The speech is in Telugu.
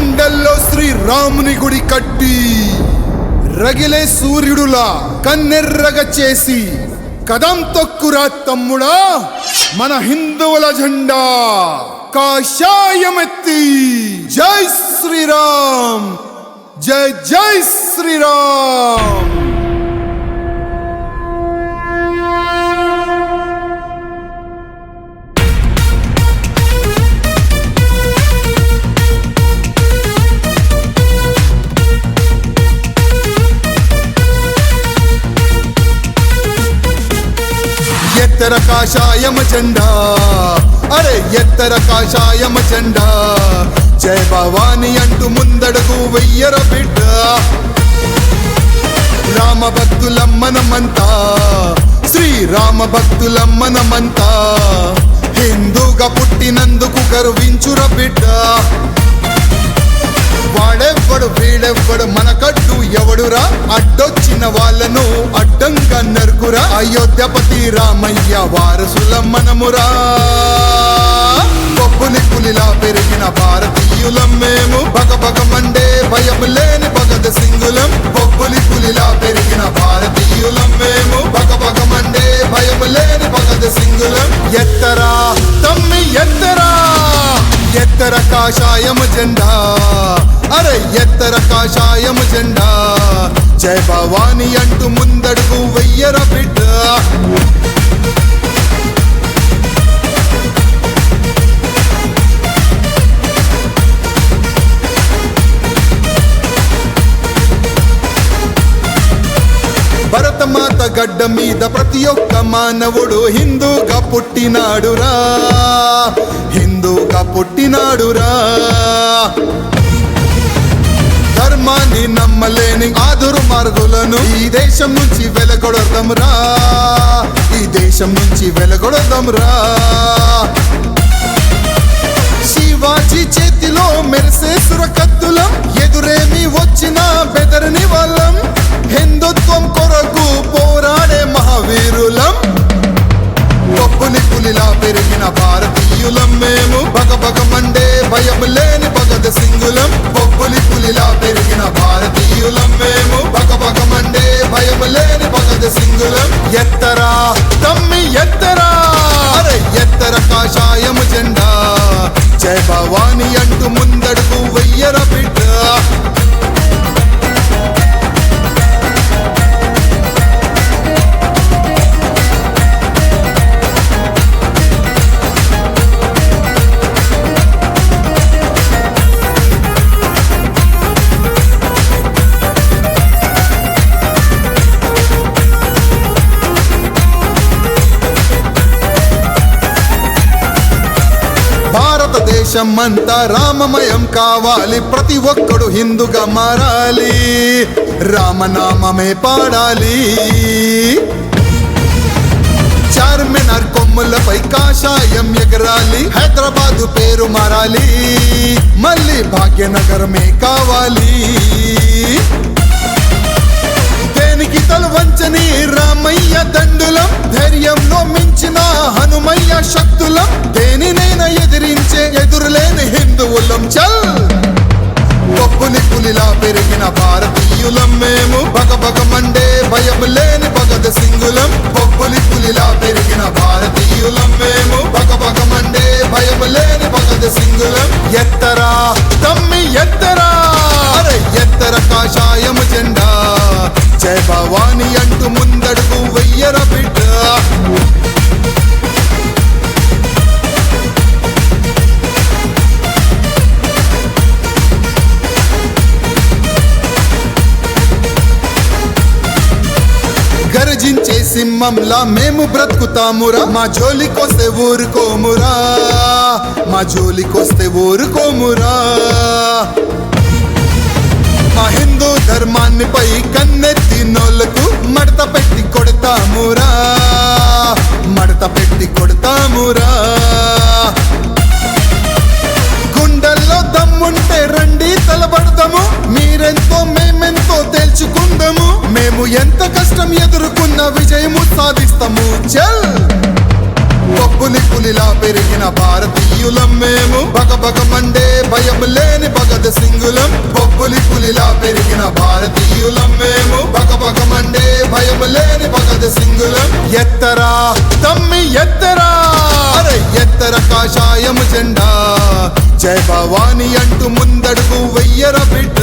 గుండెల్లో శ్రీరాముని గుడి కట్టి రగిలే సూర్యుడులా కన్నెర్రగ చేసి కదం తొక్కురా తమ్ముడా మన హిందువుల జెండా కాషాయమెత్తి జై శ్రీరామ్ జై జై శ్రీరామ్. ఎత్తర కాషాయం జెండా అరే ఎత్తర కాషాయం జెండా జై భవాని అంటూ ముందడుగు వెయ్యర బిడ్డ. రామ భక్తులమ్మనమంతా శ్రీరామ భక్తులమ్మనమంతా హిందూగా పుట్టినందుకు గర్వించుర బిడ్డ. వాడెవ్వడు వీడెవ్వడు మనకడ్డు ఎవడురా అడ్డొచ్చిన వాళ్ళను అడ్డంగా నరుకురా. అయోధ్యపతి రామయ్య వారసులం మనమురా. బొబ్బులి పులిలా పెరిగిన భారతీయులం మేము భగభగమండే భయం లేని భగత్ సింగులం. బొబ్బులి పులిలా పెరిగిన భారతీయులం మేము భగభగమండే భయం లేని భగత్ సింగులం. ఎత్తరా తమ్మి ఎత్తరా ఎత్తర కాషాయం జెండా అరే ఎత్తర కాషాయం జెండా జై భవాని అంటూ ముందడుగు వెయ్యర బిడ్డ. భరతమాత గడ్డ మీద ప్రతి ఒక్క మానవుడు హిందూగా పుట్టినాడురా హిందూగా పుట్టినాడురా. ధర్మాన్ని నమ్మలేని ఆదురు మార్గులను ఈ దేశం నుంచి వెలగొడదాంరా ఈ దేశం నుంచి వెలగొడదాంరా. శివాజీ చేతిలో మెరిసే సురకత్తులం ఎదురేమి వచ్చినా బెదరని వాళ్ళం. హిందుత్వం కొరకు పోరాడే మహావీరులం. బొబ్బులి పులిలా పెరిగిన భారతీయులం మేము భగభగమండే భయం లేని భగత్ సింగులం. బొబ్బులి పులిలా పెరిగిన భారతీయులం మేము భగభగమండే భయం లేని భగత్ సింగులం. ఎత్తరా తమ్మి ఎత్తరా అరే ఎత్తర కాషాయం జెండా జై భవాని అంటూ ముందడుగు వెయ్యర బిడ్డ. భారతదేశమంతా రామమయం కావాలి ప్రతి ఒక్కడు హిందూగా మారాలి రామనామమే పాడాలి. చార్మినార్ కొమ్ములపై కాషాయం ఎగరాలి హైదరాబాదు పేరు మారాలి మళ్ళీ భాగ్యనగరమే కావాలి. దేనికి తలవంచని రామయ్య దండులం ధైర్యంలో మించిన హనుమయ్య శక్తులం. దేనినైనా ఎదిరించే ఎదురులేని హిందువులం చల్. బొబ్బులి పులిలా పెరిగిన భారతీయులం మేము భగభగమండే భయం లేని భగత్ సింగులం. బొబ్బులి పులిలా పెరిగిన భారతీయులం మేము భగభగమండే భయం లేని భగత్ సింగులం. ఎత్తరా తమ్మి ఎత్తరా అరే ఎత్తర కాషాయం జెండా జై భవాని అంటూ ముందడుగు వెయ్యర బిడ్డ. గర్జించే సింహంలా మేము బ్రతుకుతామురా మా జోలికొస్తే ఊరుకోమురా మా జోలికొస్తే ఊరుకోమురా. మా హిందూ ధర్మాన్ని పై కన్నెత్తి నోళ్లకు మడత పెట్టి కొడతామురా మడత పెట్టి కొడతామురా. గుండెల్లో దమ్ముంటే రండి తలబడదాము మీరెంతో మేమెంతో తేల్చుకుందాము. మేము ఎంత కష్టం ఎదుర్కొన్న విజయము సాధిస్తాము చల్. బొబ్బులి పులిలా పెరిగిన భారతీయులం మేము భగభగ మండే భయం లేని భగత్ సింగులం బొబ్బులి పులిలా పెరిగిన భారతీయులం మేము భగభగ మండే భయం లేని భగత్ సింగులం ఎత్తరా తమ్మి ఎత్తరా అరే ఎత్తర కాషాయం జెండా జై భవాని అంటూ ముందడుగు వెయ్యర బిడ్డ